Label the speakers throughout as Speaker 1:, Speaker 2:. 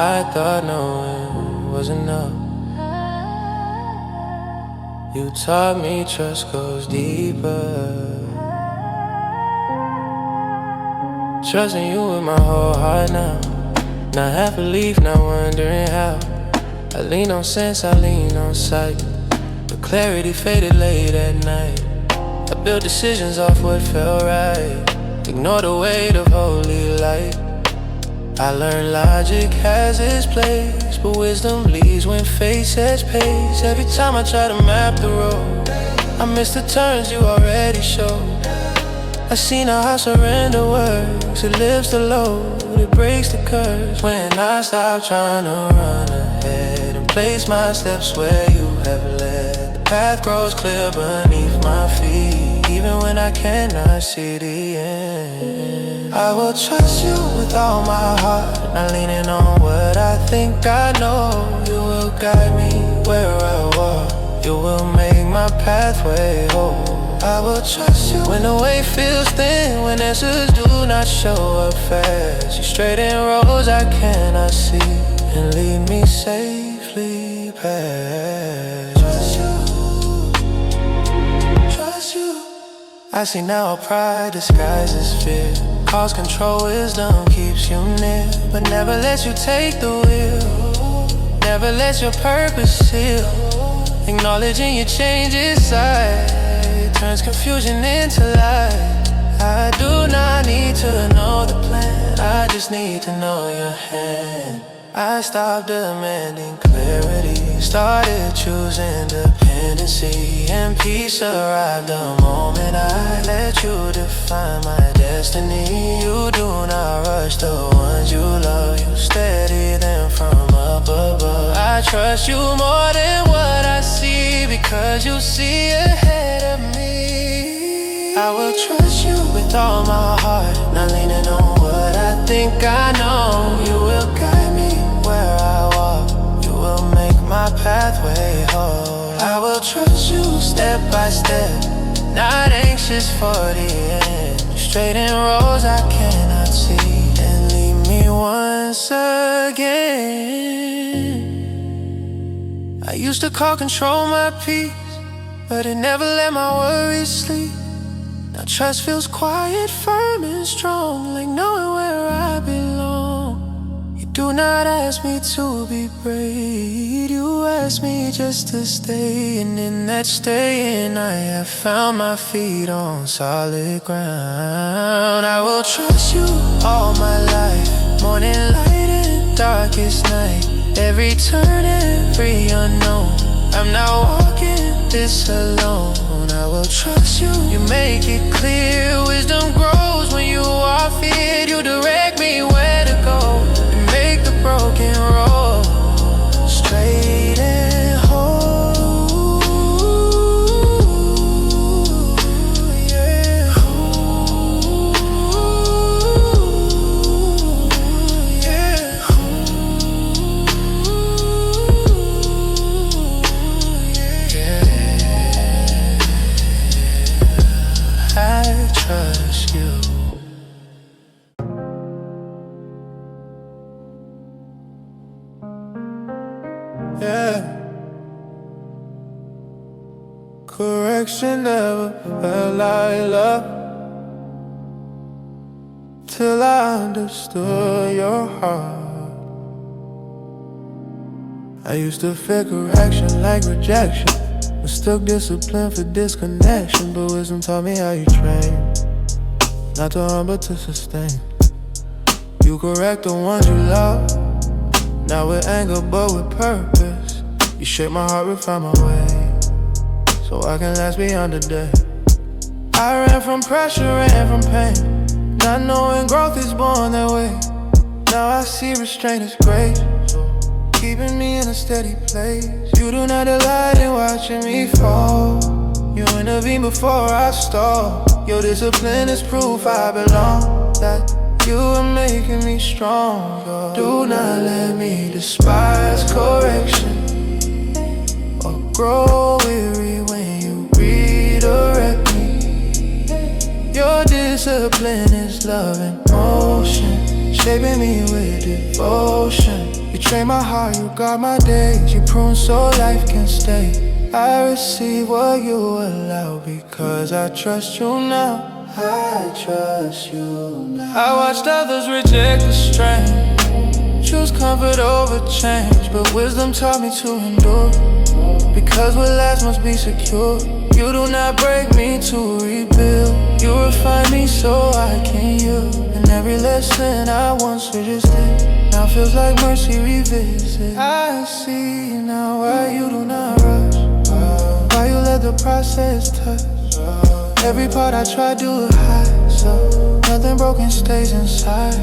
Speaker 1: I thought knowing was enough. You taught me trust goes deeper. Trusting you with my whole heart now. Not half a leaf, not wondering how. I lean on sense, I lean on sight. But clarity faded late at night. I built decisions off what felt right. Ignore the weight of holy light. I learned logic has its place, but wisdom leads when fate sets pace. Every time I try to map the road, I miss the turns you already showed. I seen how surrender works. It lifts the load, it breaks the curse. When I stop trying to run ahead and place my steps where you have led, the path grows clear beneath my feet, even when I cannot see the end. I will trust you with all my heart, not leaning on what I think I know. You will guide me where I walk. You will make my pathway whole. I will trust you when the way feels thin, when answers do not show up fast. You straighten roads I cannot see and lead me safely past. Trust you. I see now pride disguises fear. Cause control, wisdom keeps you near, but never lets you take the wheel. Never lets your purpose seal. Acknowledging your changes side turns confusion into light. I do not need to know the plan, I just need to know your hand. I stopped demanding clarity, started choosing dependency, and peace arrived the moment I let you define my destiny. You do not rush the ones you love, you steady them from up above. I trust you more than what I see, because you see ahead of me. I will trust you with all my heart, not leaning on what I think I know. You will guide me where I walk. You will make my pathway whole. I will trust you step by step, not anxious for the end. Straighten roads I cannot see and lead me once again. I used to call control my peace, but it never let my worries sleep. Now trust feels quiet, firm and strong, like knowing where I belong. You do not ask me to be brave, you ask me just to stay. And in that staying I have found my feet on solid ground. I will trust you all my life, morning light and darkest night. Every turn, every unknown, I'm not walking this alone. I will trust you, you make it clear. Wisdom grows when you are feared. You direct me where to go and make the broken road straight and whole. Yeah. Yeah. I trust you. Yeah. Correction never felt like love till I understood your heart. I used to fear correction like rejection, mistook discipline for disconnection, but wisdom taught me how you train, not to harm but to sustain. You correct the ones you love, not with anger but with purpose. You shape my heart, refine my way, so I can last beyond the day. I ran from pressure, ran from pain, not knowing growth is born that way. Now I see restraint is grace, keeping me in a steady place. You do not delight in watching me fall. You intervene before I stall. Your discipline is proof I belong, that you are making me stronger. Do not let me despise correction or grow weary when you redirect me. Your discipline is love in motion, shaping me with devotion. You train my heart, you guard my days. You prune so life can stay. I receive what you allow because I trust you now. I trust you now. I watched others reject the strain, choose comfort over change, but wisdom taught me to endure, because what lasts must be secure. You do not break me to rebuild. You refine me so I can yield. And every lesson I once resisted now feels like mercy revisit. I see now why you do not rush, why you let the process touch every part I try to hide, so nothing broken stays inside.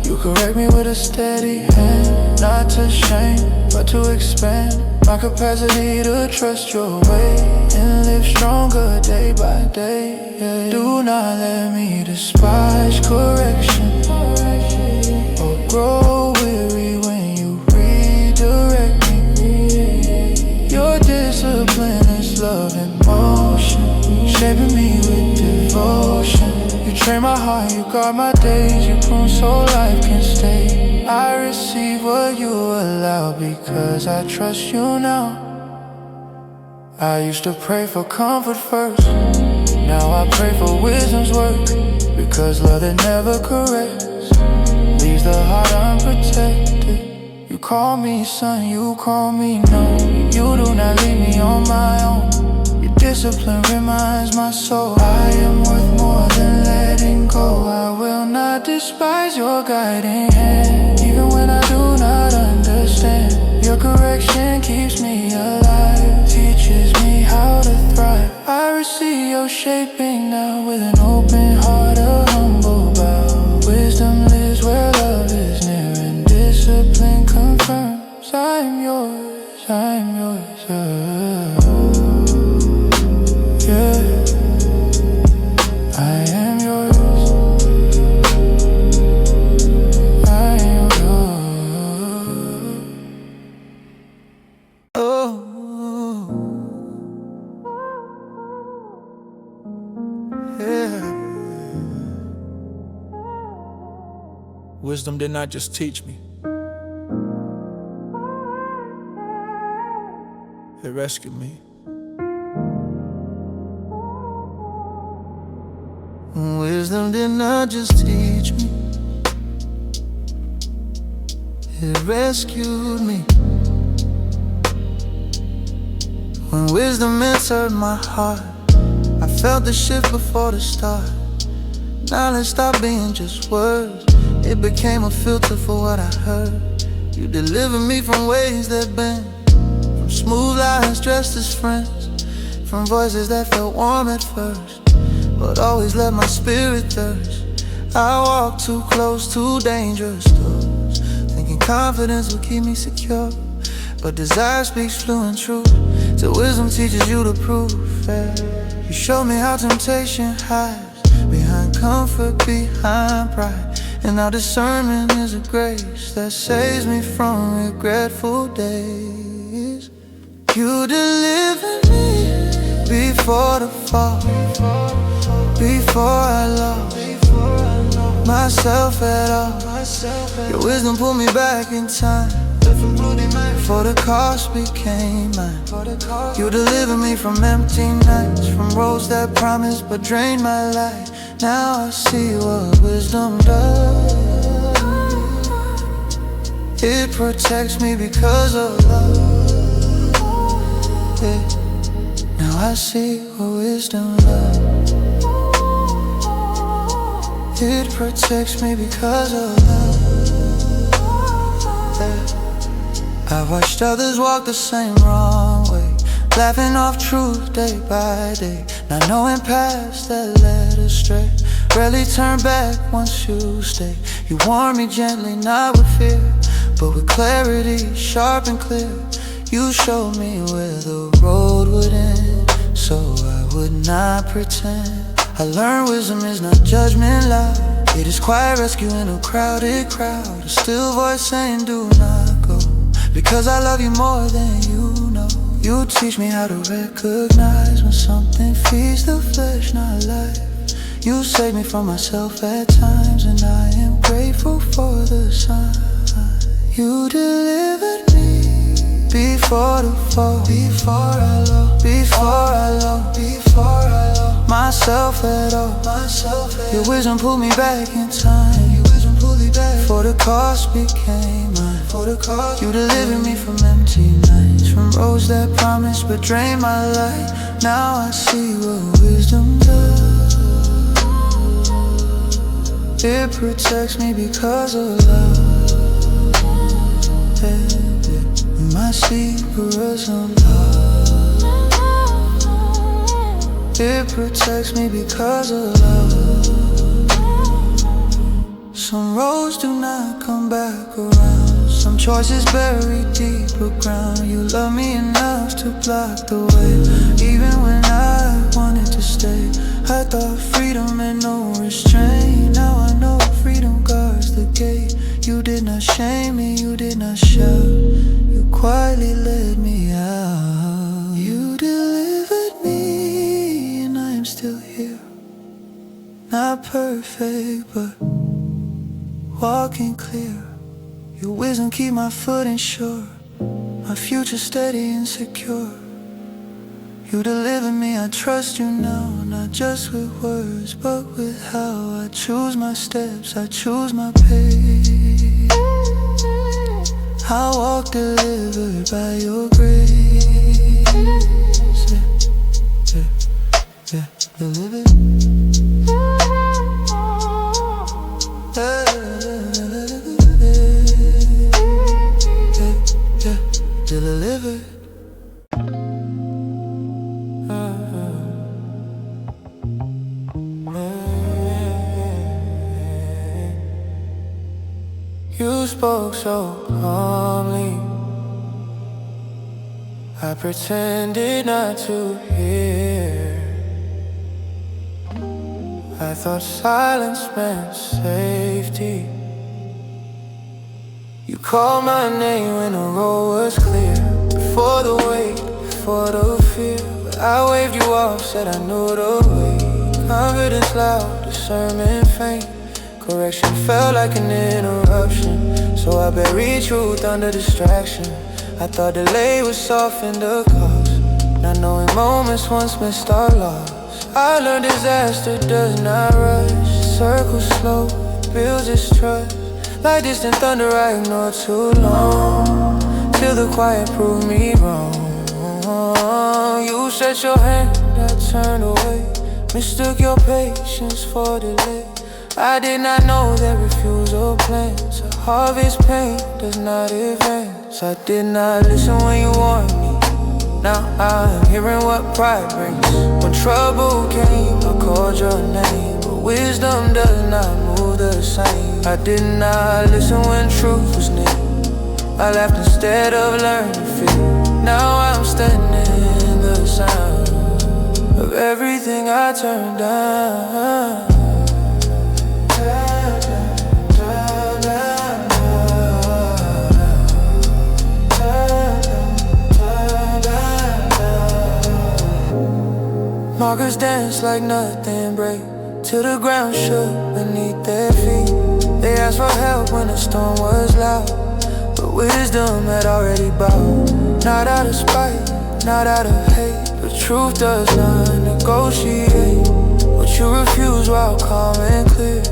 Speaker 1: You correct me with a steady hand, not to shame, but to expand my capacity to trust your way and live stronger day by day. Yeah. Do not let me despise correction or grow weary when you redirect me. Your discipline is love in motion, shaping me with devotion. You train my heart, you guard my days. You prune so life can stay. I receive what you allow because I trust you now. I used to pray for comfort first, now I pray for wisdom's work, because love that never corrects leaves the heart unprotected. You call me son, you call me no. You do not leave me on my own. Your discipline reminds my soul I am worth more than letting go. I will not despise your guiding hand, even when I do not understand. Your correction keeps me alive, teaches me how to thrive. I receive your shaping now with an open heart, a humble bow. Wisdom lives where love is near and discipline confirms I'm yours, I'm yours, yeah. I am yours, I am yours. Oh, yeah. Wisdom did not just teach me, it rescued me. Wisdom did not just teach me, it rescued me. When wisdom entered my heart, I felt the shift before the start. Knowledge stopped being just words, it became a filter for what I heard. You delivered me from ways that bend, from smooth lies dressed as friends, from voices that felt warm at first, but always let my spirit thirst. I walk too close to dangerous doors, thinking confidence will keep me secure, but desire speaks fluent truth, till wisdom teaches you the proof. You show me how temptation hides behind comfort, behind pride, and now discernment is a grace that saves me from regretful days. You delivered me before the fall, before I lost myself at all. Your wisdom pulled me back in time, before the cost became mine. You delivered me from empty nights, from roads that promised but drained my light. Now I see what wisdom does, it protects me because of love, yeah. Now I see what wisdom does, it protects me because of love, yeah. I watched others walk the same wrong way, laughing off truth day by day, not knowing paths that led astray. Rarely turn back once you stay. You warn me gently, not with fear, but with clarity, sharp and clear. You showed me where the road would end, so I would not pretend. I learned wisdom is not judgment loud, it is quiet rescue in a crowded crowd. A still voice saying do not go, because I love you more than you know. You teach me how to recognize when something feeds the flesh, not life. You save me from myself at times, and I am grateful for the sign. You delivered me before the fall, before I lost myself at all. Your wisdom pulled me back in time. For the cost became mine. You delivered me from empty nights, from roads that promised but drained my light. Now I see what wisdom does. It protects me because of love. My secrets unlocked. It protects me because of love. Some roads do not come back around. Some choices buried deeper ground. You love me enough to block the way. Even when I wanted to stay, I thought freedom meant no restraint. Now I know freedom guards the gate. You did not shame me, you did not shout. You quietly led me out. You delivered me and I am still here. Not perfect, but walking clear. Your wisdom keep my footing sure. My future steady and secure. You deliver me, I trust you now. Not just with words, but with how I choose my steps, I choose my pace. I walk delivered by your grace. Yeah, delivered. Delivered. You spoke so calmly, I pretended not to hear. I thought silence meant safety. You called my name when the road was clear. Before the weight, before the fear. But I waved you off, said I knew the way. Confidence loud, discernment faint. Correction felt like an interruption, so I buried truth under distraction. I thought delay would soften the cost, not knowing moments once missed are lost. I learned disaster does not rush. Circle slow, builds its trust. Like distant thunder I ignored too long, till the quiet proved me wrong. You stretched your hand, I turned away. Mistook your patience for delay. I did not know that refusal plans a harvest pain does not advance. I did not listen when you warned me. Now I'm hearing what pride brings. When trouble came, I called your name, but wisdom does not move the same. I did not listen when truth was near. I laughed instead of learning to fear. Now I'm standing in the sound of everything I turned down. Markers dance like nothing break, till the ground shook beneath their feet. They asked for help when the storm was loud, but wisdom had already bowed. Not out of spite, not out of hate, but truth does not negotiate. What you refuse while calm and clear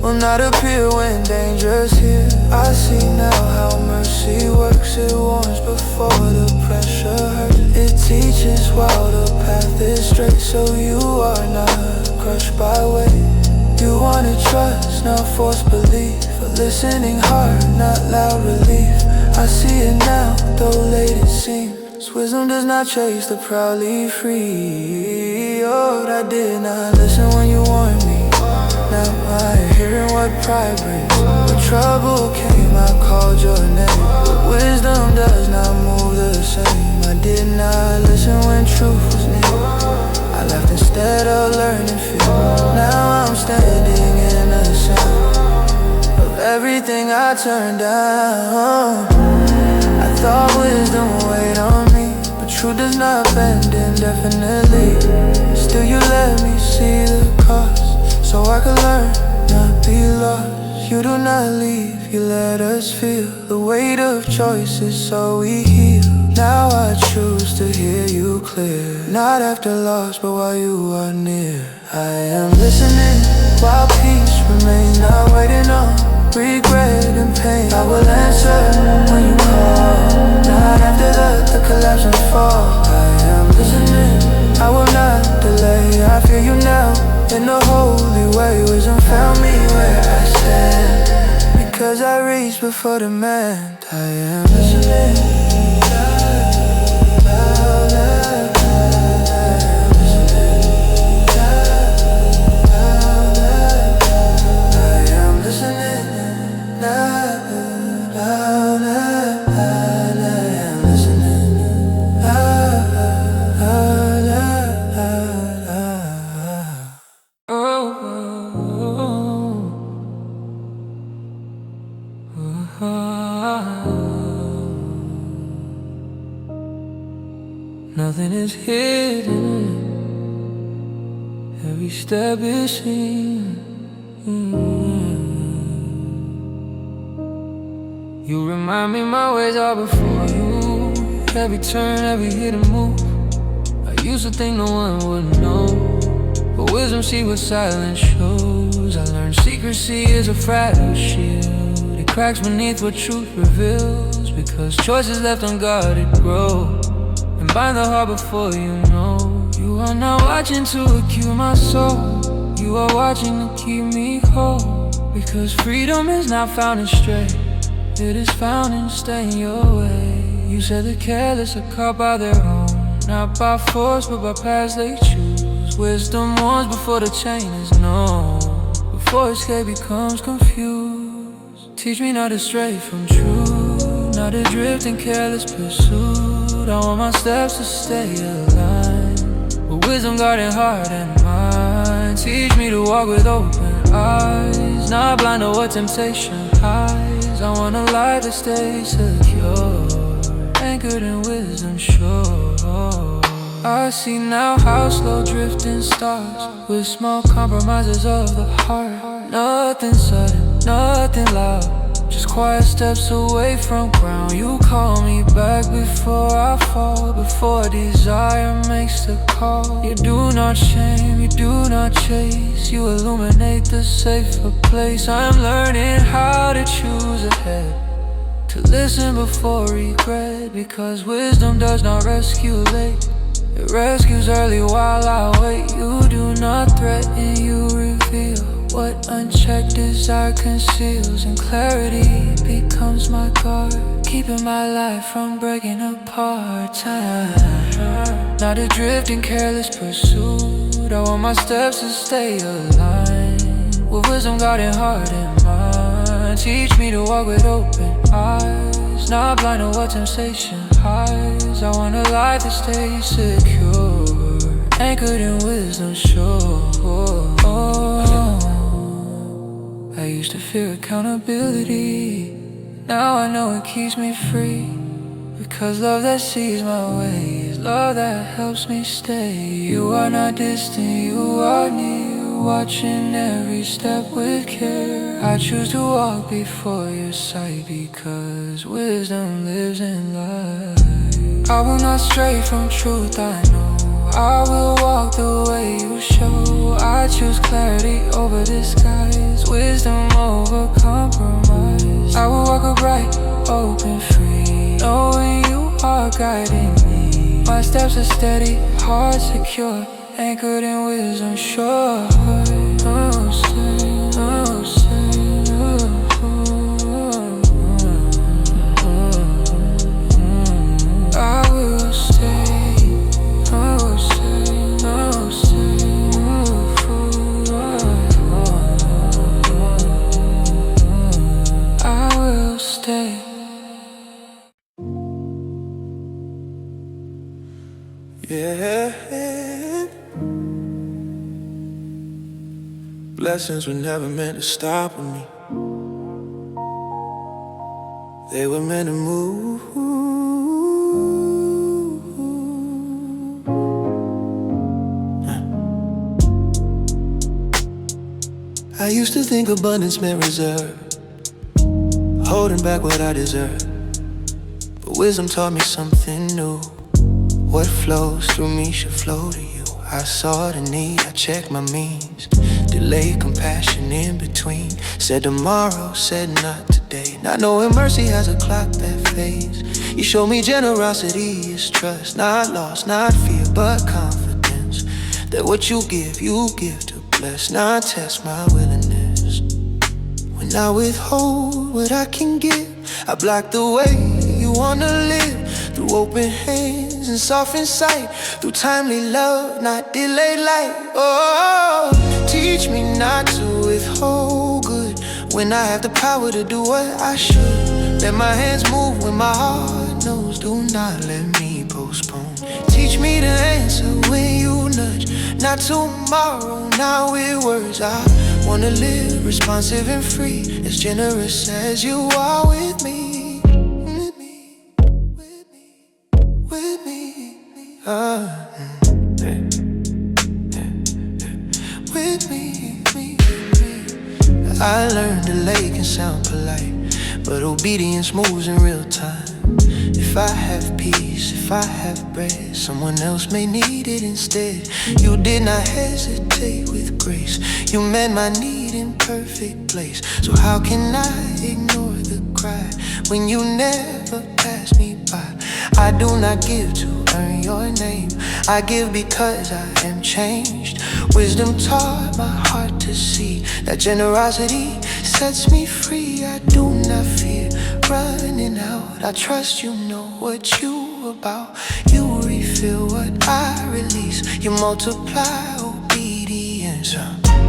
Speaker 1: will not appear when danger's here. I see now how mercy works. It warns before the pressure hurts. It teaches while the path is straight, so you are not crushed by weight. You wanted trust, not forced belief. A listening heart, not loud relief. I see it now, though late it seems. Wisdom does not chase the proudly free. Oh, I did not listen when you warned me. Now I'm hearing what pride brings. When trouble came, I called your name, but wisdom does not move the same. I did not listen when truth was near. I left instead of learning fear. Now I'm standing in the sound of everything I turned down. I thought wisdom would wait on me, but truth does not bend indefinitely. Still you let me see the cost, so I could learn, not be lost. You do not leave, you let us feel the weight of choices so we heal. Now I choose to hear you clear, not after loss but while you are near. I am listening while peace remains, not waiting on regret and pain. I will answer when you call, not after the collapse and fall. I am listening, I will not delay. I feel you now in the holy way. Wisdom found me where I stand, because I reached before demand. I am listening. Nothing is hidden, every step is seen. You remind me my ways are before you, every turn, every hidden move. I used to think no one would know, but wisdom see what silence shows. I learned secrecy is a fragile shield, it cracks beneath what truth reveals, because choices left unguarded grow and bind the heart before you know. You are not watching to accuse my soul, you are watching to keep me whole, because freedom is not found in straight, it is found in staying your way. You said the careless are caught by their own, not by force but by paths they choose. Wisdom warns before the chain is known, before escape becomes confused. Teach me not to stray from truth, not to drift in careless pursuit. I want my steps to stay aligned, with wisdom guarding heart and mind. Teach me to walk with open eyes, not blind to what temptation hides. I want a life that stays secure, anchored in wisdom sure. I see now how slow drifting starts, with small compromises of the heart. Nothing sudden, nothing loud, just quiet steps away from ground. You call me back before I fall, before desire makes the call. You do not shame, you do not chase, you illuminate the safer place. I'm learning how to choose ahead, to listen before regret, because wisdom does not rescue late, it rescues early while I wait. You do not threaten, you reveal what unchecked desire conceals, and clarity becomes my guard, keeping my life from breaking apart. Time, not adrift in careless pursuit, I want my steps to stay aligned, with wisdom guarding heart and mind. Teach me to walk with open eyes, not blind to what temptation hides. I want a life that stays secure, anchored in wisdom sure. I used to fear accountability, now I know it keeps me free, because love that sees my ways, love that helps me stay. You are not distant, you are near, watching every step with care. I choose to walk before your sight, because wisdom lives in light. I will not stray from truth, I know, I will walk the way you show. I choose clarity over disguise, wisdom over compromise. I will walk upright, open, free, knowing you are guiding me. My steps are steady, heart secure, anchored in wisdom sure. Oh, stay, oh, stay, I will stay. Yeah, blessings were never meant to stop with me, they were meant to move. I used to think abundance meant reserve, holding back what I deserve, but wisdom taught me something new. What flows through me should flow to you. I saw the need, I checked my means. Delayed compassion in between. Said tomorrow, said not today. Not knowing mercy has a clock that fades. You show me generosity is trust. Not loss, not fear, but confidence. That what you give to bless. Not test my willingness. When I withhold what I can give, I block the way you wanna live. Through open hands and softened sight, through timely love, not delayed light. Oh, teach me not to withhold good when I have the power to do what I should. Let my hands move when my heart knows. Do not let me postpone. Teach me to answer when you nudge. Not tomorrow, now with words. I wanna live responsive and free, as generous as you are with me. With me. I learned delay can sound polite, but obedience moves in real time. If I have peace, if I have bread, someone else may need it instead. You did not hesitate with grace. You met my need in perfect place. So how can I ignore the cry when you never pass me by? I do not give to earn your name. I give because I am changed. Wisdom taught my heart to see that generosity sets me free. I do not fear running out. I trust you know what you about. You refill what I release. You multiply obedience.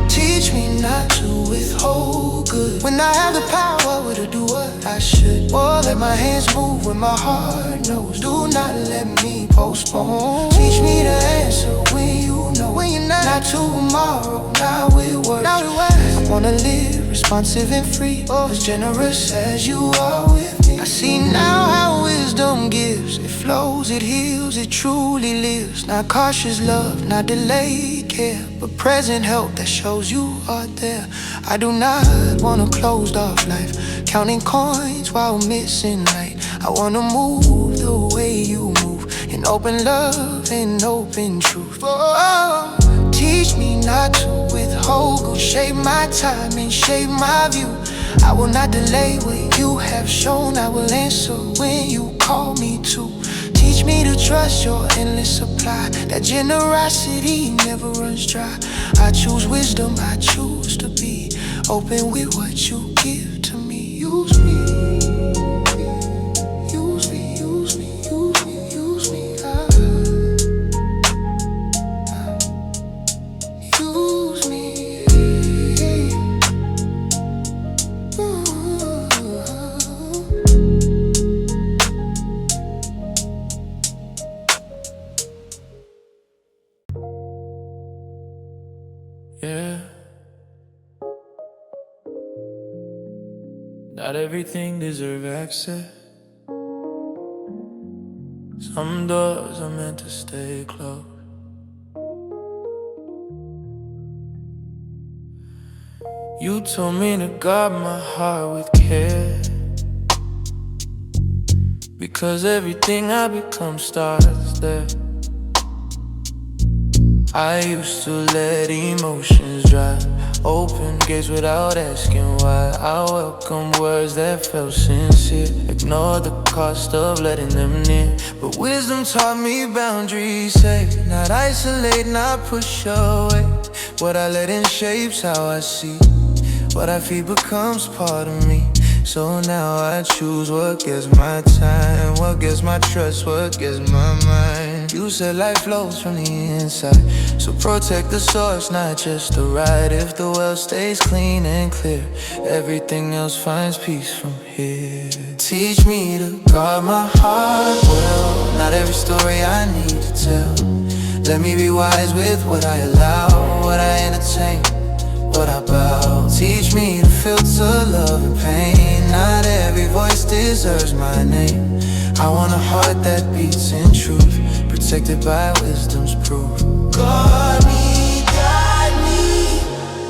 Speaker 1: Teach me not to withhold good when I have the power to do what I should. Oh, let my hands move when my heart knows. Do not let me postpone. Teach me to answer when you know. When you're not tomorrow, now it works. I wanna live responsive and free, as generous as you are with me. I see now how wisdom gives. It flows, it heals, it truly lives. Not cautious love, not delayed care, but present help that shows you are there. I do not want a closed off life, counting coins while missing light. I wanna move the way you move, in open love and open truth. Oh, teach me not to withhold good. Shape my time and shape my view. I will not delay what you have shown. I will answer when you call me to. Teach me to trust your endless supply. That generosity never runs dry. I choose wisdom, I choose to be open with what you give to me. Use me. Use me, use me, use me, use me. Use me.
Speaker 2: Yeah. Not everything deserves access. Some doors are meant to stay closed. You told me to guard my heart with care, because everything I become starts there. I used to let emotions drive, open gates without asking why. I welcome words that felt sincere, ignore the cost of letting them near. But wisdom taught me boundaries safe, not isolate, not push away. What I let in shapes how I see. What I feed becomes part of me. So now I choose what gets my time, what gets my trust, what gets my mind. You said life flows from the inside, so protect the source, not just the ride. If the well stays clean and clear, everything else finds peace from here. Teach me to guard my heart well. Not every story I need to tell. Let me be wise with what I allow, what I entertain, what I bow. Teach me to filter love and pain. Not every voice deserves my name. I want a heart that beats in truth, protected by wisdom's proof. Guard me, guide me.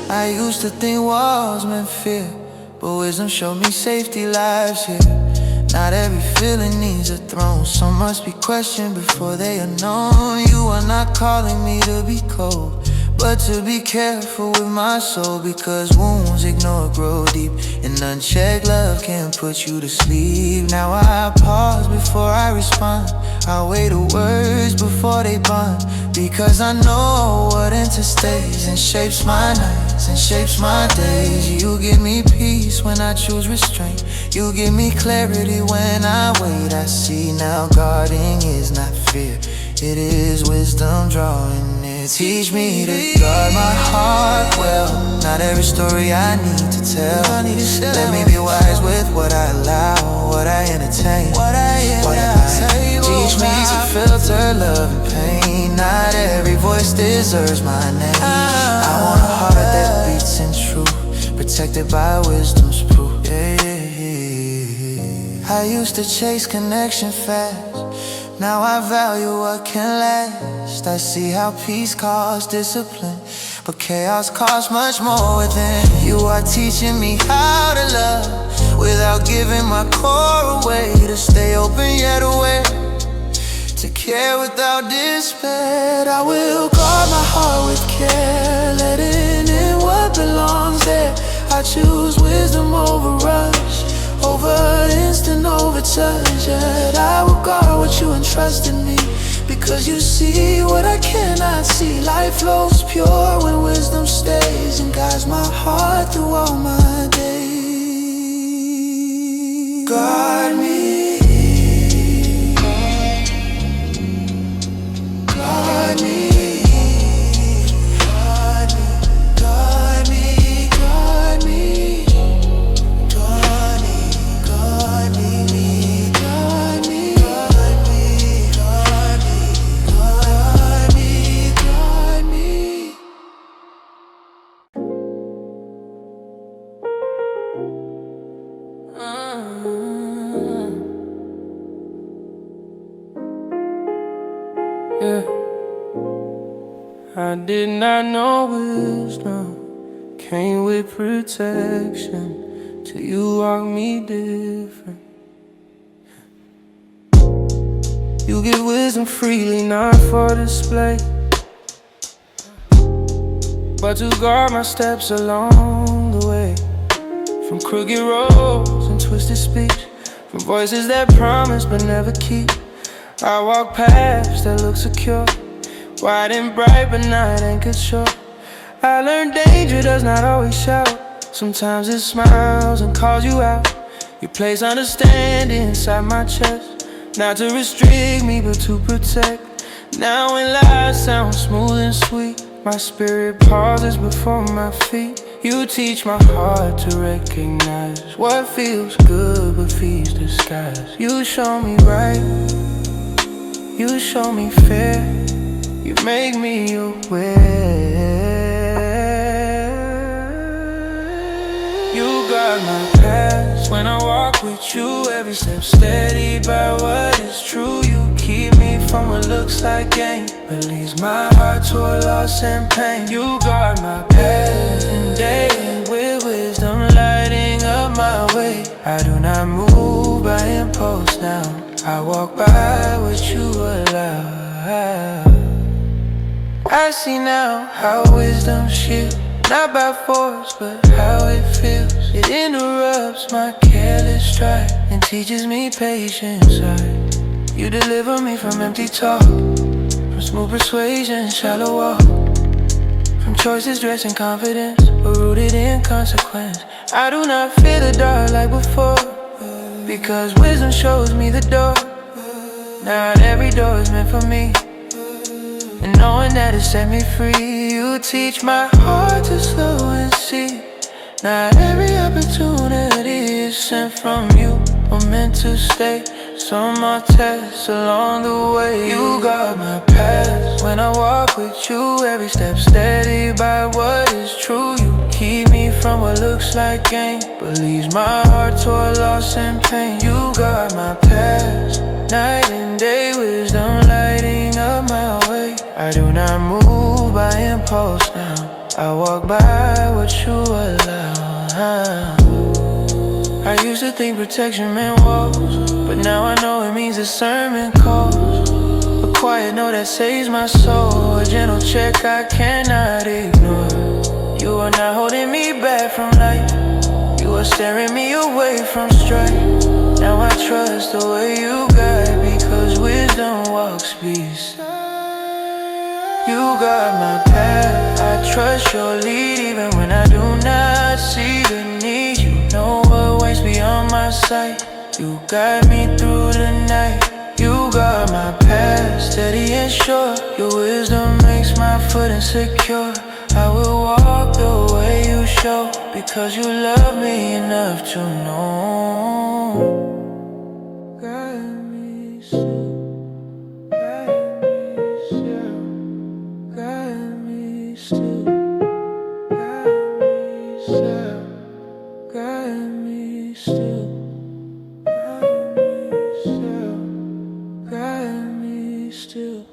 Speaker 2: I used to think walls meant fear, but wisdom showed me safety lies here. Not every feeling needs a throne. Some must be questioned before they are known. You are not calling me to be cold, but to be careful with my soul. Because wounds ignore grow deep, and unchecked love can put you to sleep. Now I pause before I respond. I weigh the words before they bond. Because I know what enters stays and shapes my nights and shapes my days. You give me peace when I choose restraint. You give me clarity when I wait. I see now guarding is not fear, it is wisdom drawing near. Teach me to guard my heart well. Not every story I need to tell. Let me be wise with what I allow, what I entertain, what I teach me to filter love and pain. Not every voice deserves my name. I want a heart that beats in truth, protected by wisdom's proof. I used to chase connection fast, now I value what can last. I see how peace costs discipline, but chaos costs much more within. You are teaching me how to love without giving my core away. To stay open yet aware, to care without despair. I will guard my heart with care, letting in what belongs there. I choose wisdom over rush, over instant overtouch. Yet I will guard what you entrust in me, because you see what I cannot see. Life flows pure when wisdom stays and guides my heart through all my days. Guard me, guard me.
Speaker 1: Yeah. I did not know wisdom came with protection till you walked me different. You give wisdom freely, not for display, but to guard my steps along the way. From crooked roads and twisted speech, from voices that promise but never keep. I walk paths that look secure, wide and bright but not anchored sure. I learned danger does not always shout. Sometimes it smiles and calls you out. You place understanding inside my chest, not to restrict me but to protect. Now when life sounds smooth and sweet, my spirit pauses before my feet. You teach my heart to recognize what feels good but feeds disguise. You show me right, you show me fair, you make me aware. You guard my past when I walk with you, every step steady by what is true. You keep me from what looks like gain, but leads my heart to a loss and pain. You guard my past and day with wisdom lighting up my way. I do not move by impulse now, I walk by what you allow. I see now how wisdom shields, not by force but how it feels. It interrupts my careless stride and teaches me patience. You deliver me from empty talk, from smooth persuasion, shallow walk, from choices dressed in confidence but rooted in consequence. I do not fear the dark like before, because wisdom shows me the door. Not every door is meant for me, and knowing that it set me free. You teach my heart to slow and see. Not every opportunity is sent from you or meant to stay. Some are tests along the way. You guard my path when I walk with you, every step steady by what is true. You keep me from what looks like gain, but leaves my heart to a loss and pain. You guard my past, night and day, wisdom lighting up my way. I do not move by impulse now, I walk by what you allow. I used to think protection meant walls, but now I know it means discernment calls. A quiet note that saves my soul, a gentle check I cannot ignore. You are not holding me back from life, you are steering me away from strife. Now I trust the way you guide, because wisdom walks beside. You got my path, I trust your lead, even when I do not see the need. You know what waits beyond my sight, you guide me through the night. You got my path, steady and sure. Your wisdom makes my footing secure. I will walk the way you show, because you love me enough to know. Guide me still, guide me still, guide me still, guide me still, guide me still, guide me still, guide me still.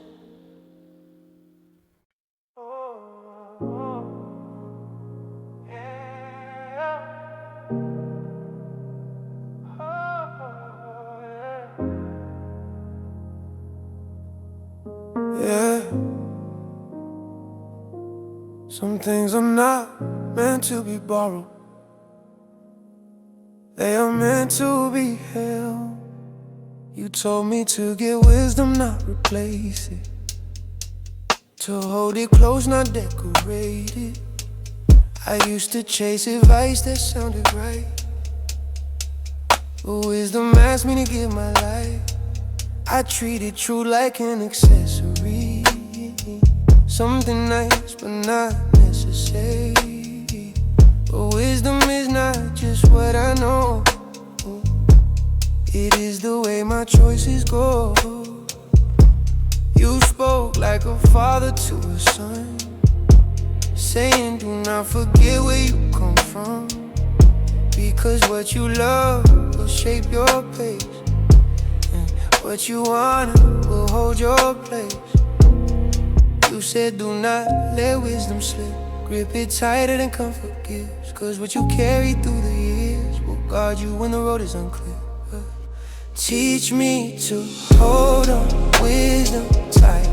Speaker 2: Yeah. Some things are not meant to be borrowed, they are meant to be held. You told me to get wisdom, not replace it, to hold it close, not decorate it. I used to chase advice that sounded right, but wisdom asked me to give my life. I treated truth like an accessory, something nice but not necessary. But wisdom is not just what I know, it is the way my choices go. You spoke like a father to a son, saying do not forget where you come from, because what you love will shape your pace, what you want will hold your place. You said do not let wisdom slip, grip it tighter than comfort gives, cause what you carry through the years will guard you when the road is unclear. Teach me to hold on wisdom tight,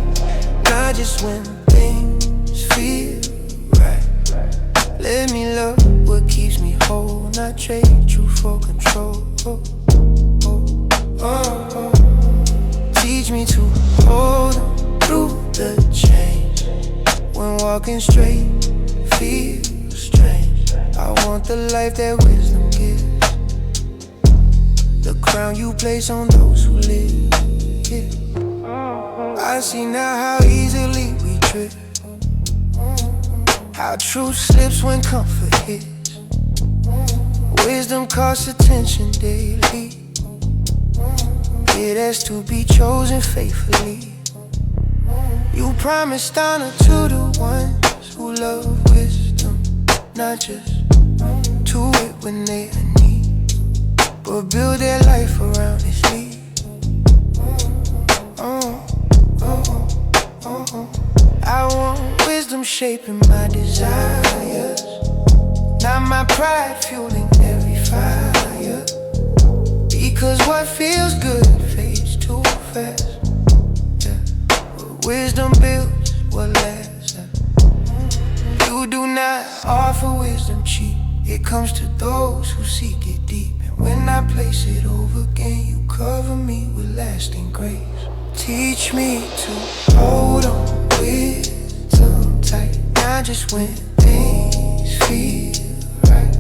Speaker 2: not just when things feel right. Let me love what keeps me whole, not trade you for control. Teach me to hold on through the change, when walking straight feels strange. I want the life that wisdom gives, the crown you place on those who live. Yeah. I see now how easily we trip, how truth slips when comfort hits. Wisdom costs attention daily, it has to be chosen faithfully. You promised honor to the ones who love wisdom, not just to it when they are need, but build their life around its need. I want wisdom shaping my desires, not my pride fueling every fire, because what feels good fades too fast. Wisdom builds what lasts. You do not offer wisdom cheap, it comes to those who seek it deep. And when I place it over again, you cover me with lasting grace. Teach me to hold on wisdom tight, not just when things feel right.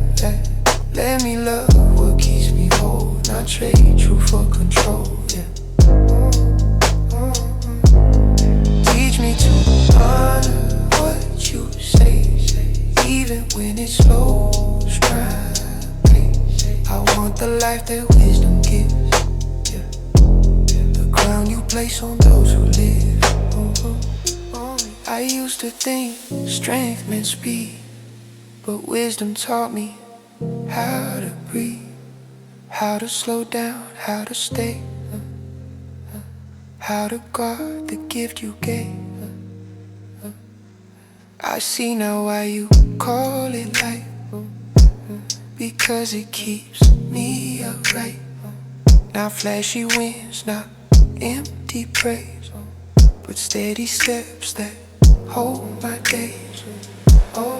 Speaker 2: Let me love what keeps me whole, not trade truth for control. Teach me to honor what you say, even when it slows down. I want the life that wisdom gives, the crown you place on those who live. I used to think strength meant speed, but wisdom taught me how to breathe, how to slow down, how to stay, how to guard the gift you gave. I see now why you call it life, because it keeps me upright. Not flashy wins, not empty praise, but steady steps that hold my days. Oh,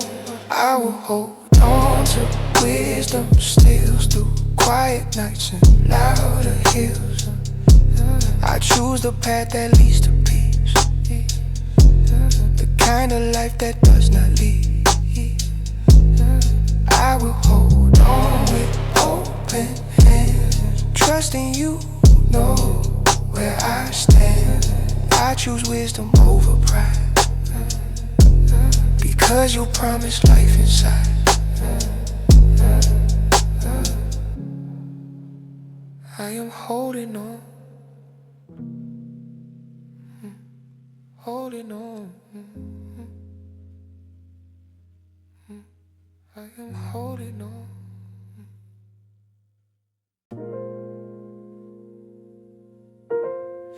Speaker 2: I will hold on to wisdom steals through quiet nights and louder hills. I choose the path that leads to peace, the kind of life that does not lead. I will hold on with open hands, trusting you know where I stand. I choose wisdom over pride, because you promised life inside. I am holding on, holding on. I am holding on.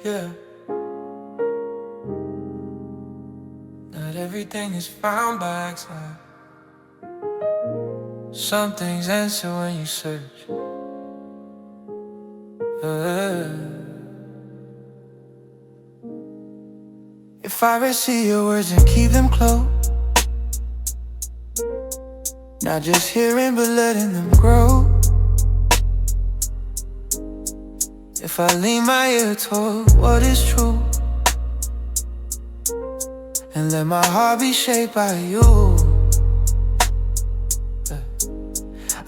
Speaker 2: Yeah. Not everything is found by accident. Some things answer when you search. If I receive your words and keep them close, not just hearing but letting them grow. If I lean my ear toward what is true, and let my heart be shaped by you.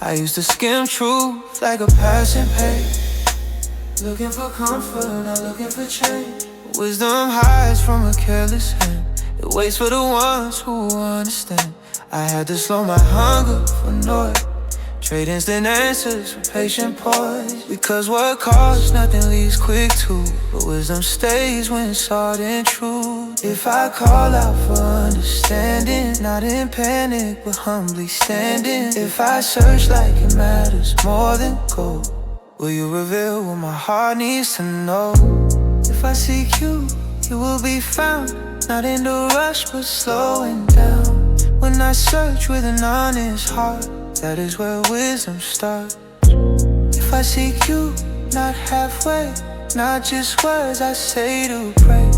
Speaker 2: I used to skim truth like a passing page, looking for comfort, not looking for change. Wisdom hides from a careless hand, it waits for the ones who understand. I had to slow my hunger for noise, trade instant answers for patient pause. Because what costs nothing leaves quick too, but wisdom stays when sought in truth. If I call out for understanding, not in panic but humbly standing. If I search like it matters more than gold, will you reveal what my heart needs to know? If I seek you, you will be found, not in the rush but slowing down. When I search with an honest heart, that is where wisdom starts. If I seek you, not halfway, not just words I say to pray.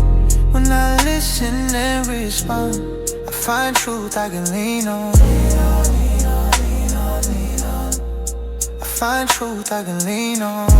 Speaker 2: When I listen and respond, I find truth I can lean on. I find truth I can lean on.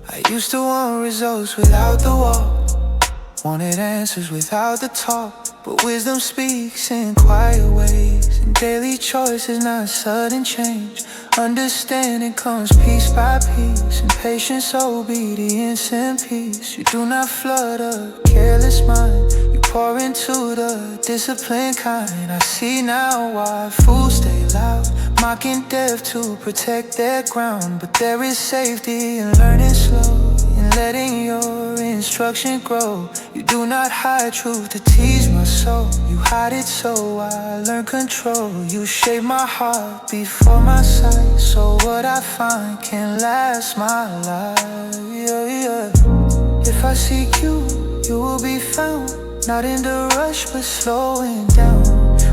Speaker 2: I used to want results without the walk, wanted answers without the talk. But wisdom speaks in quiet ways, and daily choices, not sudden change. Understanding comes piece by piece, and patience, obedience, and peace. You do not flood a careless mind, you pour into the disciplined kind. I see now why fools stay loud, mocking death to protect their ground. But there is safety in learning slow, in letting your instruction grow. You do not hide truth to tease my soul, you hide it so I learn control. You shape my heart before my sight, so what I find can last my life. Yeah, yeah. If I seek you, you will be found, not in the rush but slowing down.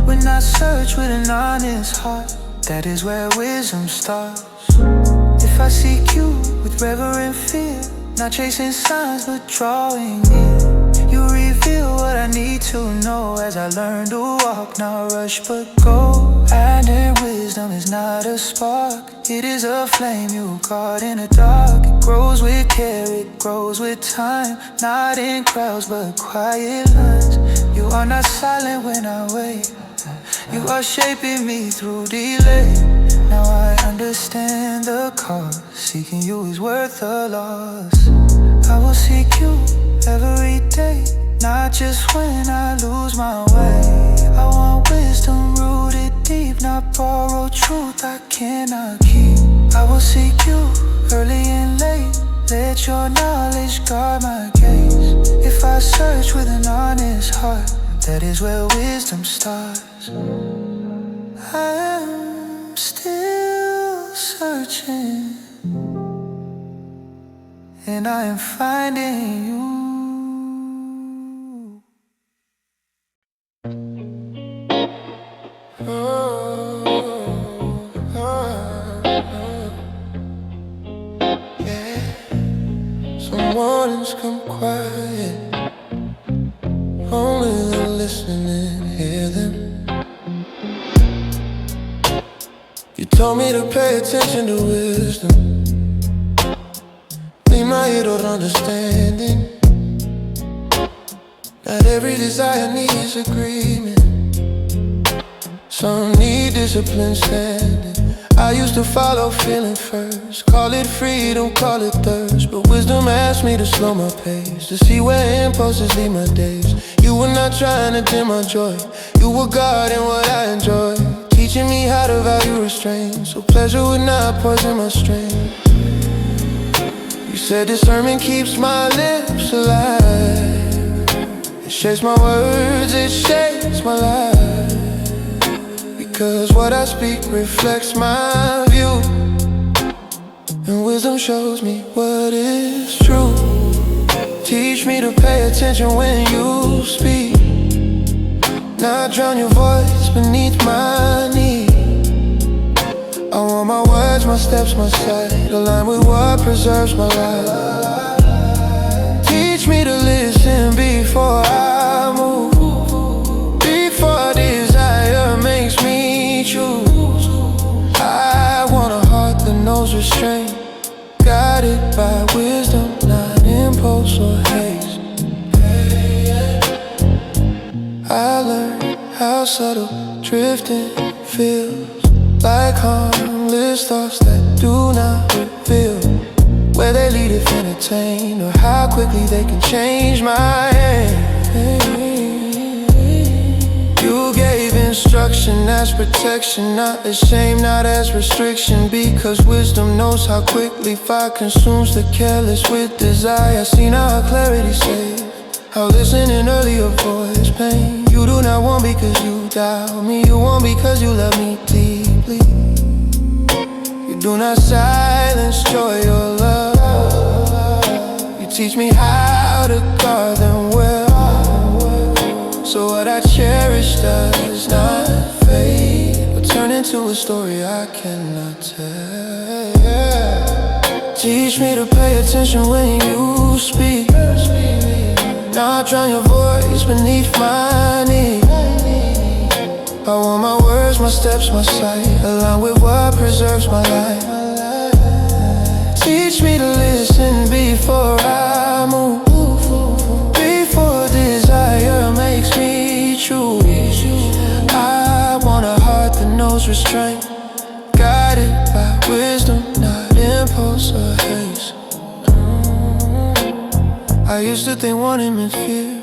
Speaker 2: When I search with an honest heart, that is where wisdom starts. If I seek you with reverent fear, not chasing signs but drawing near, you reveal what I need to know as I learn to walk, not rush but go. And in wisdom is not a spark, it is a flame you caught in the dark. It grows with care, it grows with time, not in crowds but quiet lines. You are not silent when I wait, you are shaping me through delay. Now I understand the cost, seeking you is worth the loss. I will seek you every day, not just when I lose my way. I want wisdom rooted deep, not borrowed truth I cannot keep. I will seek you early and late, let your knowledge guard my gaze. If I search with an honest heart, that is where wisdom starts. I am still searching, and I am finding you.
Speaker 1: become quiet. Only the listening hear them. You told me to pay attention to wisdom. Lean my ear toward understanding. Not every desire needs agreement. Some need discipline standing. I used to follow feeling first. Call it freedom, call it thirst. But wisdom asked me to slow my pace, to see where impulses lead my days. You were not trying to dim my joy. You were guarding what I enjoy, teaching me how to value restraint, so pleasure would not poison my strength. You said discernment keeps my lips alive. It shapes my words, it shapes my life. Because what I speak reflects my view, and wisdom shows me what is true. Teach me to pay attention when you speak, not drown your voice beneath my knee. I want my words, my steps, my sight align with what preserves my life. Teach me to listen before I move, before desire makes me choose. I want a heart that knows restraint, guided by wisdom, not impulse or haste. I learned how subtle drifting feels, like harmless thoughts that do not reveal where they lead if entertained, or how quickly they can change my aim. You gave instruction as protection, not as shame, not as restriction. Because wisdom knows how quickly fire consumes the careless with desire. I see now how clarity saves, how listening early avoids pain. You do not want because you doubt me, you want because you love me deeply. You do not silence joy or love. You teach me how to guard them well, so what I cherish does not fade, but turn into a story I cannot tell. Teach me to pay attention when you speak, not drown your voice beneath my knee. I want my words, my steps, my sight align with what preserves my life. Teach me to listen before I move, before desire makes me choose. I want a heart that knows restraint, guided by wisdom, not impulse or haste. I used to think wanting meant fear,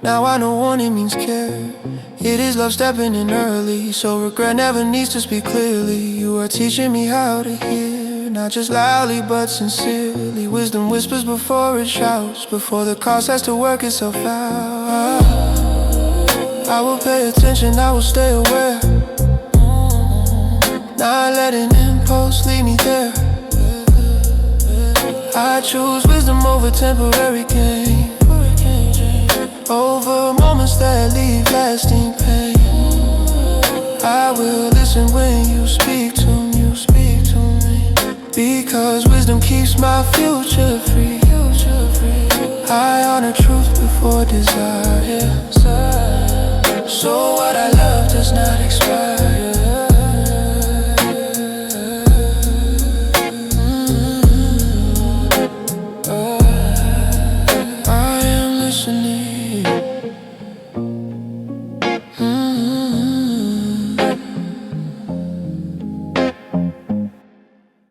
Speaker 1: now I know wanting means care. It is love stepping in early, so regret never needs to speak clearly. You are teaching me how to hear, not just loudly but sincerely. Wisdom whispers before it shouts, before the cost has to work itself out. I will pay attention, I will stay aware, not letting impulse lead me there. I choose wisdom over temporary gain, over moments that leave lasting pain. I will listen when you speak to me, because wisdom keeps my future free. I honor truth before desire, so what I love does not expire. I am listening.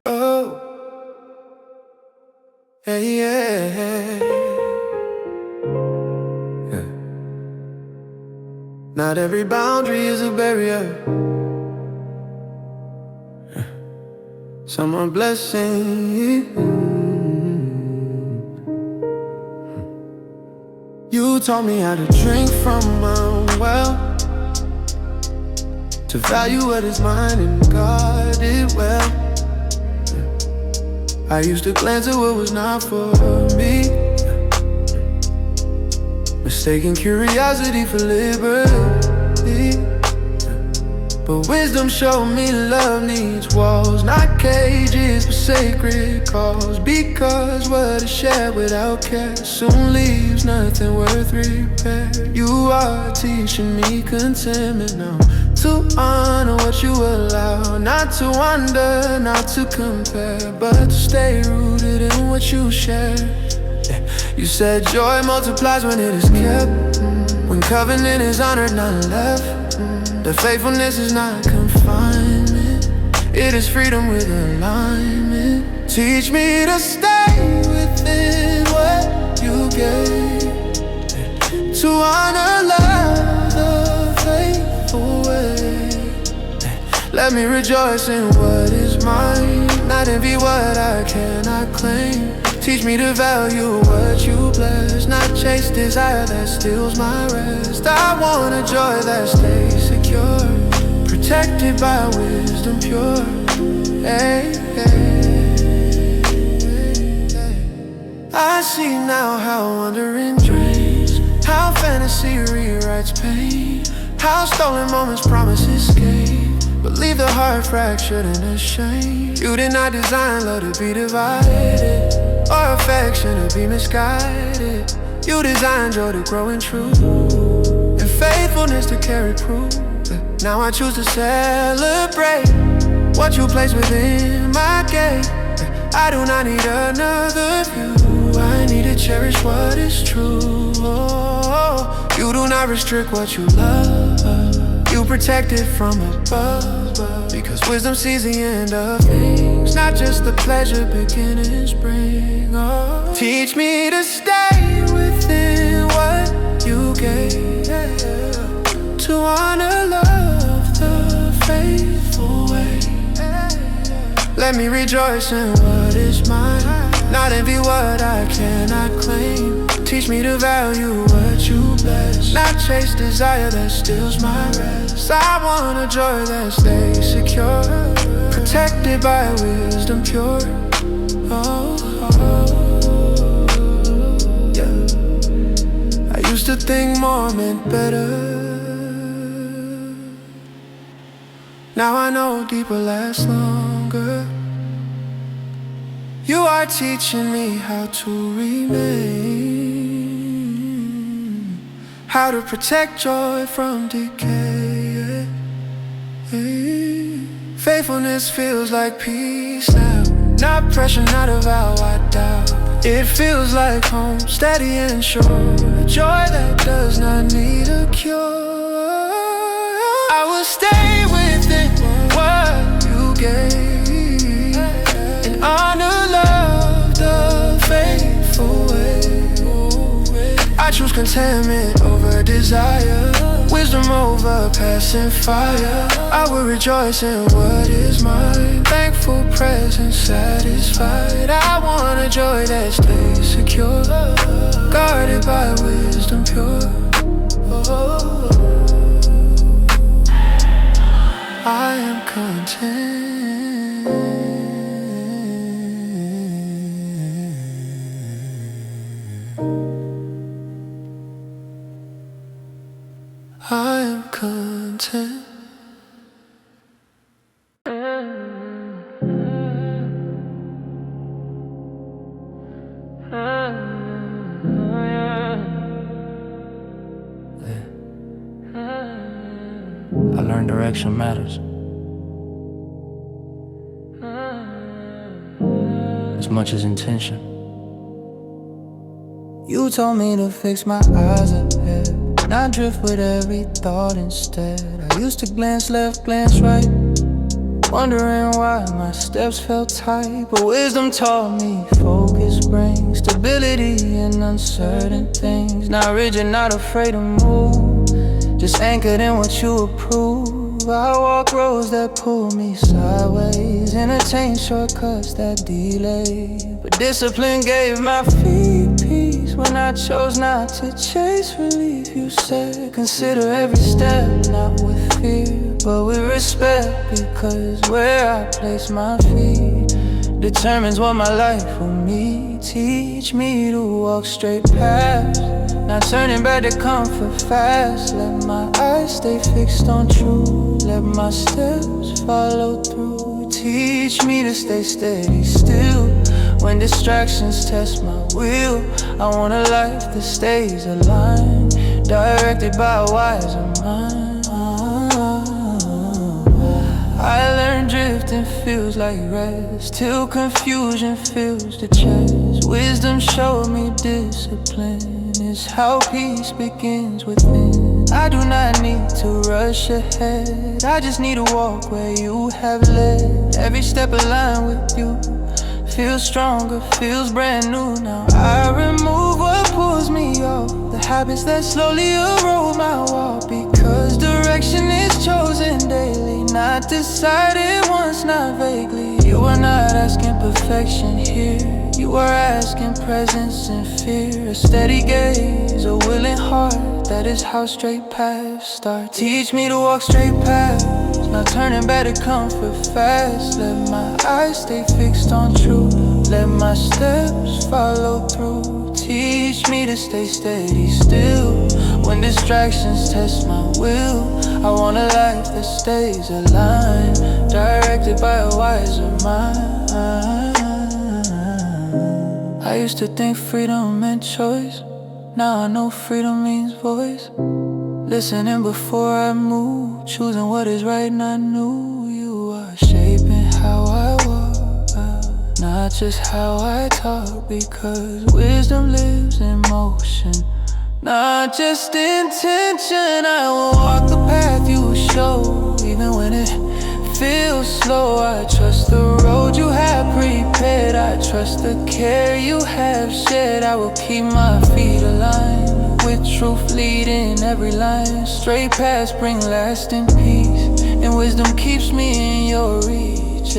Speaker 1: Oh, hey, yeah. Not every boundary is a barrier. Some are blessings. You taught me how to drink from my well, to value what is mine and guard it well. I used to glance at what was not for me, mistaking curiosity for liberty.
Speaker 2: But wisdom showed me love needs walls, not cages, but sacred calls. Because what is shared without care soon leaves nothing worth repair. You are teaching me contentment now, to honor what you allow, not to wonder, not to compare, but to stay rooted in what you share. You said joy multiplies when it is kept, when covenant is honored, not left. The faithfulness is not confinement, it is freedom with alignment. Teach me to stay within what you gave, to honor love the faithful way. Let me rejoice in what is mine, not envy what I cannot claim. Teach me to value what you bless, not chase desire that steals my rest. I want a joy that stays secure, protected by wisdom pure. Hey, hey, hey. I see now how wandering drains, how fantasy rewrites pain, how stolen moments promise escape, but leave the heart fractured and ashamed. You did not design love to be divided, or affection to be misguided. You designed joy to grow in truth, and faithfulness to carry proof. Now I choose to celebrate what you place within my gate. I do not need another view, I need to cherish what is true. You do not restrict what you love, you protect it from above. Because wisdom sees the end of things, not just the pleasure beginnings bring. Teach me to stay within what you gave, to honor love the faithful way. Let me rejoice in what is mine, not envy what I cannot claim. Teach me to value what you bless, not chase desire that steals my rest. I want a joy that stays secure, protected by wisdom pure. Oh, yeah. I used to think more meant better, now I know deeper lasts longer. You are teaching me how to remain, how to protect joy from decay. Faithfulness feels like peace now, not pressure, not a vow I doubt. It feels like home, steady and sure, joy that does not need a cure. I will stay within what you gave, and honor love the faithful way. I choose contentment over desire, wisdom over passing fire. I will rejoice in what is mine, thankful, present, satisfied. I want a joy that stays secure, guarded by wisdom pure. I am content. I am content.
Speaker 1: I learned direction matters as much as intention.
Speaker 2: You told me to fix my eyes ahead, not drift with every thought instead. I used to glance left, glance right, wondering why my steps felt tight. But wisdom taught me focus brings stability in uncertain things. Not rigid, not afraid to move, just anchored in what you approve. I walk roads that pull me sideways, entertain shortcuts that delay. But discipline gave my feet peace when I chose not to chase relief. You said consider every step, not with fear, but with respect. Because where I place my feet determines what my life will mean. Teach me to walk straight past Not turning back to comfort fast. Let my eyes stay fixed on truth. Let my steps follow through. Teach me to stay steady still when distractions test my will. I want a life that stays aligned, directed by a wiser mind. I learned drifting feels like rest, till confusion fills the chest. Wisdom showed me discipline is how peace begins within. I do not need to rush ahead, I just need to walk where you have led. Every step aligned with you feels stronger, feels brand new now. I remove what pulls me off, the habits that slowly erode my walk. Because direction is chosen daily, not decided once, not vaguely. You are not asking perfection here, you are asking presence and fear. A steady gaze, a willing heart, that is how straight paths start. Teach me to walk straight paths, not turning back to comfort fast. Let my eyes stay fixed on truth, let my steps follow through. Teach me to stay steady still when distractions test my will. I want a life that stays aligned, directed by a wiser mind. I used to think freedom meant choice, now I know freedom means voice. Listening before I move, choosing what is right, not new. You are shaping how I walk, not just how I talk. Because wisdom lives in motion, not just intention. I will walk the path you show, even when it feels slow. I trust the road you have prepared, I trust the care you have shared. I will keep my feet aligned, with truth leading every line. Straight paths bring lasting peace, and wisdom keeps me in your reach.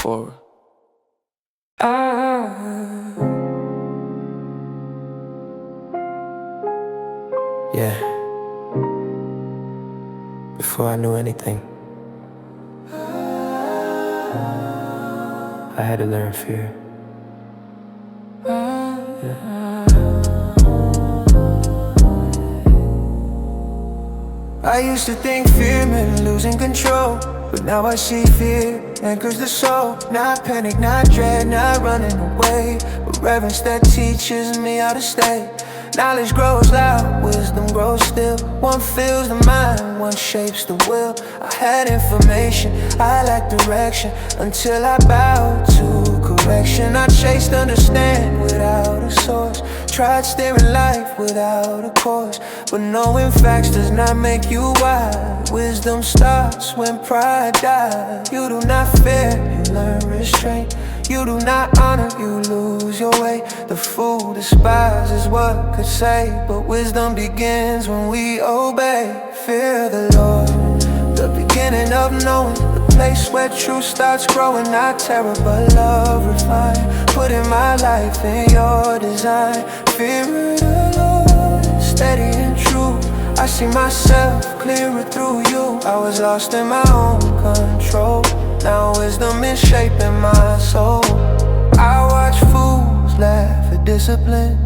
Speaker 2: Forward. Yeah. Before I knew anything, I had to learn fear. Yeah. I used to think fear meant losing control, but now I see fear anchors the soul. Not panic, not dread, not running away, but reverence that teaches me how to stay. Knowledge grows loud, wisdom grows still. One fills the mind, one shapes the will. I had information, I lacked direction, until I bowed to correction. I chased understand without a source, tried steering life without a course. But knowing facts does not make you wise. Wisdom starts when pride dies. You do not fear, you learn restraint. You do not honor, you lose your way. The fool despises what could say, but wisdom begins when we obey. Fear the Lord, the beginning of knowing, the place where truth starts growing. Not terror but love refined, putting my life in your design. Fear the Lord, steady and true. I see myself clearer through you. I was lost in my own control, now wisdom is shaping my soul. I watch fools laugh at discipline,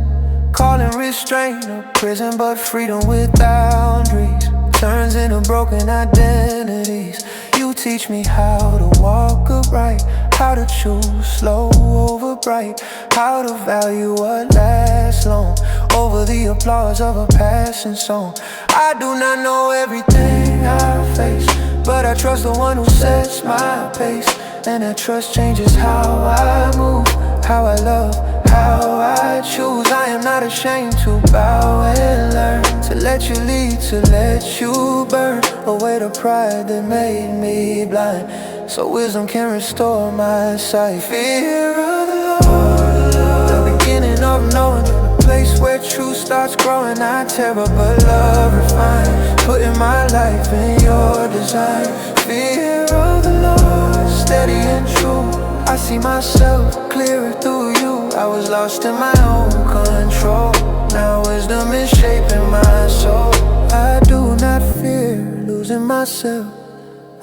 Speaker 2: calling restraint a prison, but freedom with boundaries turns into broken identities. You teach me how to walk upright, how to choose slow over bright, how to value what lasts long over the applause of a passing song. I do not know everything I face, but I trust the one who sets my pace. And that trust changes how I move, how I love, how I choose. I am not ashamed to bow and learn, to let you lead, to let you burn away the pride that made me blind, so wisdom can restore my sight. Fear of the Lord, the beginning of knowing, the place where truth starts growing. Not terror but love refined, putting my life in your design. Fear of the Lord, steady and true. I see myself clearer through you. I was lost in my own control. Now wisdom is shaping my soul. I do not fear losing myself,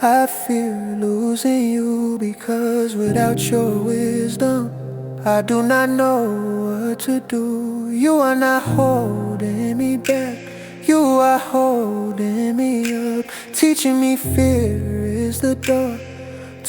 Speaker 2: I fear losing you, because without your wisdom I do not know what to do. You are not holding me back, you are holding me up, teaching me fear is the door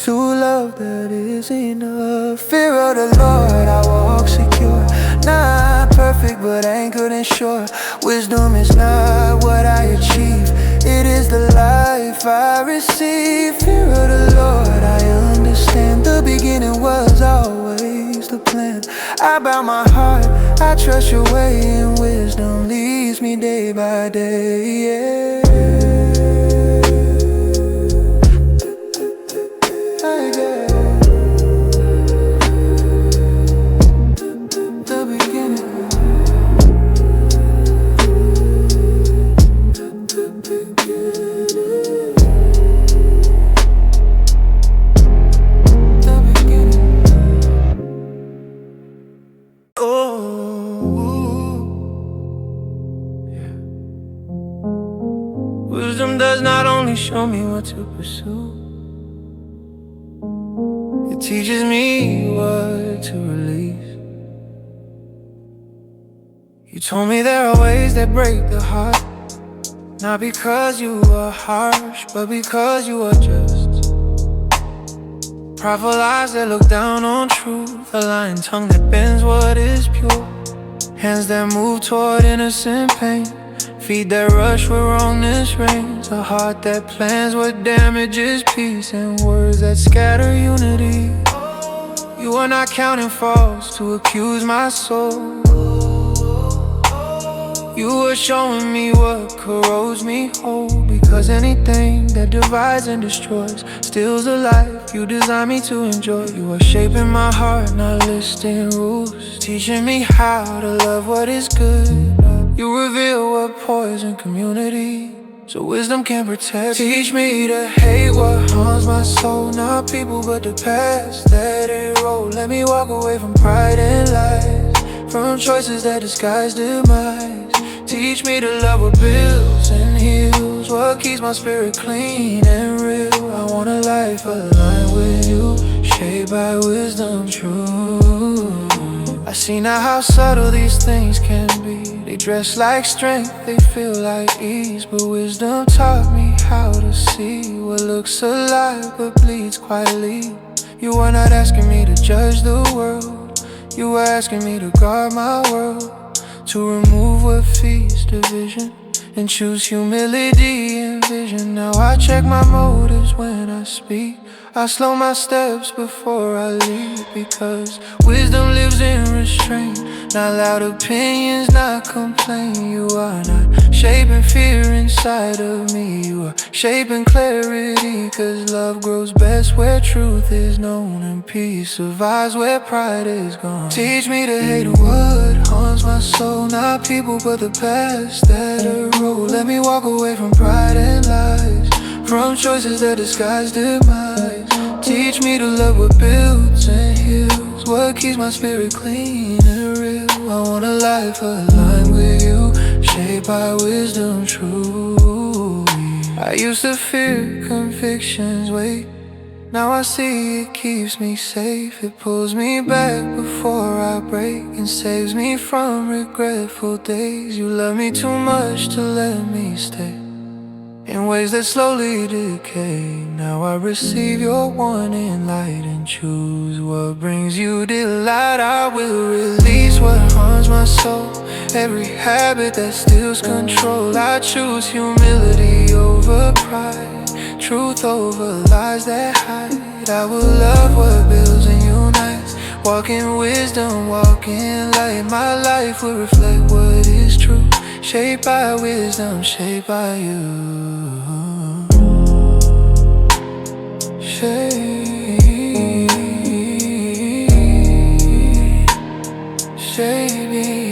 Speaker 2: to love that is enough. Fear of the Lord, I walk secure, not perfect but anchored and sure. Wisdom is not what I achieve, it is the life I receive. Fear of the Lord, I understand, the beginning was always the plan. I bow my heart, I trust your way, and wisdom leads me day by day, yeah.
Speaker 1: Wisdom does not only show me what to pursue, it teaches me what to release. You told me there are ways that break the heart, not because you are harsh, but because you are just. Prideful eyes that look down on truth, a lying tongue that bends what is pure, hands that move toward innocent pain, feet that rush where wrongness reigns, a heart that plans what damages peace, and words that scatter unity. You are not counting faults to accuse my soul. You are showing me what corrodes me whole, because anything that divides and destroys steals the life you designed me to enjoy. You are shaping my heart, not listing rules, teaching me how to love what is good. You reveal what poison community, so wisdom can protect. Teach me to hate what harms my soul, not people but the past. Let it roll, let me walk away from pride and lies, from choices that disguise demise. Teach me to love what builds and heals, what keeps my spirit clean and real. I want a life aligned with you, shaped by wisdom true. I see now how subtle these things can be. They dress like strength, they feel like ease, but wisdom taught me how to see what looks alive but bleeds quietly. You are not asking me to judge the world, you are asking me to guard my world, to remove what feeds division and choose humility and vision. Now I check my motives when I speak, I slow my steps before I lead, because wisdom lives in restraint, not loud opinions, not complain. You are not shaping fear inside of me, you are shaping clarity, cause love grows best where truth is known, and peace survives where pride is gone. Teach me to hate what harms my soul, not people but the past that erode. Let me walk away from pride and lies, from choices that disguise demise. Teach me to love what builds and heals, what keeps my spirit clean and real. I want a life aligned with you, shaped by wisdom true. I used to fear conviction's weight, now I see it keeps me safe. It pulls me back before I break and saves me from regretful days. You love me too much to let me stay in ways that slowly decay. Now I receive your warning light and choose what brings you delight. I will release what harms my soul, every habit that steals control. I choose humility over pride, truth over lies that hide. I will love what builds and unites, walk in wisdom, walk in light. My life will reflect what is true, shaped by wisdom, shaped by you. Shape me.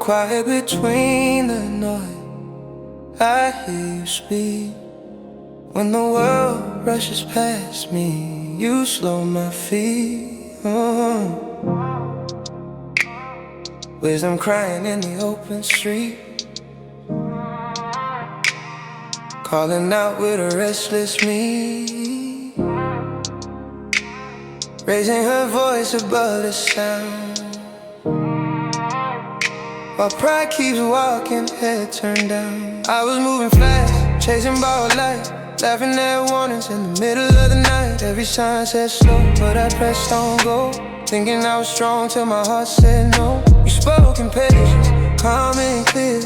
Speaker 1: quiet between the noise, I hear you speak. When the world rushes past me, you slow my feet. Wisdom crying in the open street, calling out with a restless me, raising her voice above the sound, while pride keeps walking, head turned down. I was moving fast, chasing borrowed light, laughing at warnings in the middle of the night. Every sign said slow, but I pressed on go, thinking I was strong till my heart said no. You spoke in patience, calm and clear,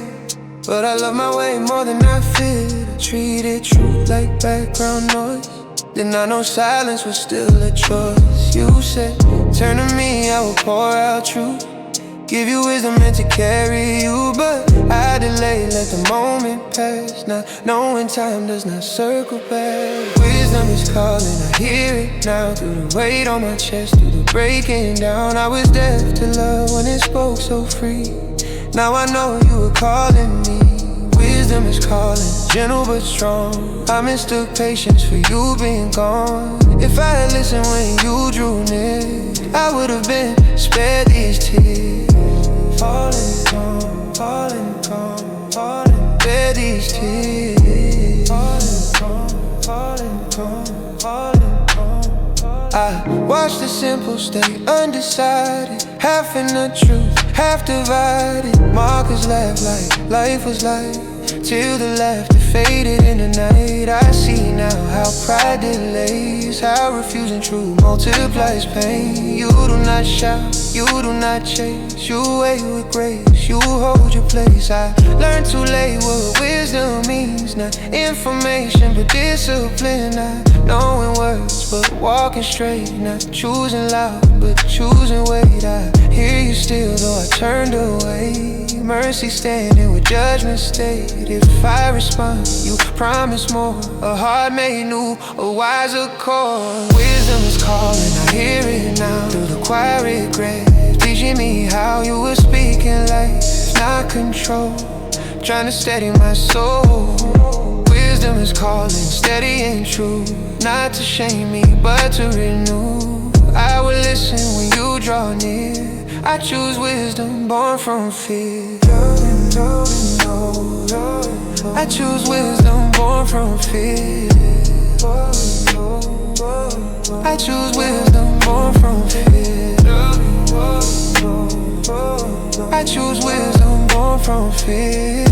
Speaker 1: but I love my way more than I feared. I treated truth like background noise, didn't I know silence was still a choice. You said, turn to me, I will pour out truth, give you wisdom meant to carry you. But I delayed, let the moment pass, not knowing time does not circle back. Wisdom is calling, I hear it now, through the weight on my chest, through the breaking down. I was deaf to love when it spoke so free, now I know you were calling me. Wisdom is calling, gentle but strong. I mistook patience for you being gone. If I had listened when you drew near, I would have been spared these tears. Falling calm, falling calm, falling, spare these tears. Falling calm, falling calm, falling calm. I watched the simple stay undecided, half in the truth, half divided. Markers laugh like life was life, till the laughter faded in the night. I see now how pride delays, how refusing truth multiplies pain. You do not shout, you do not chase, you wait with grace, you hold your place. I learned too late what wisdom means, not information but discipline. Not knowing words but walking straight, not choosing loud but choosing weight. I hear you still though I turned away, mercy standing with judgment stayed. If I respond, you promise more, a heart made new, a wiser core. Wisdom is calling, I hear it now, through the quiet regret, teaching me how you were speaking life, not control, trying to steady my soul. Wisdom is calling, steady and true, not to shame me but to renew. I will listen when you draw near, I choose wisdom born from fear. I choose wisdom born from fear. I choose wisdom born from fear. I choose wisdom born from fear.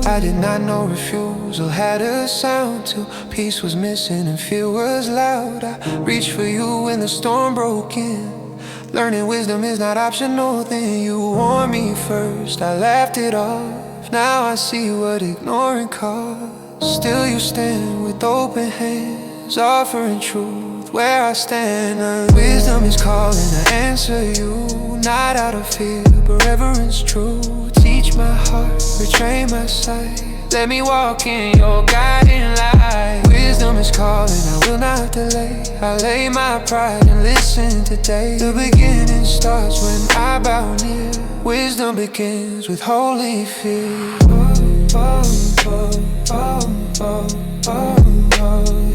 Speaker 1: I did not know refusal had a sound, till peace was missing and fear was loud. I reached for you when the storm broke in, learning wisdom is not optional. Then you warned me first, I laughed it off, now I see what ignoring costs. Still you stand with open hands, offering truth where I stand. Wisdom is calling, I answer you, not out of fear but reverence true. Teach my heart, retrain my sight, let me walk in your guiding light. Wisdom is calling, I will not delay, I lay my pride and listen today. The beginning starts when I bow near, wisdom begins with holy fear.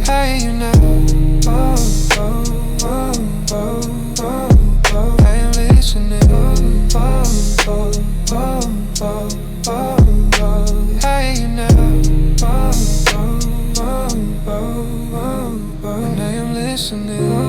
Speaker 1: Hey, you know, I am listening. Hey, you know, and I am listening.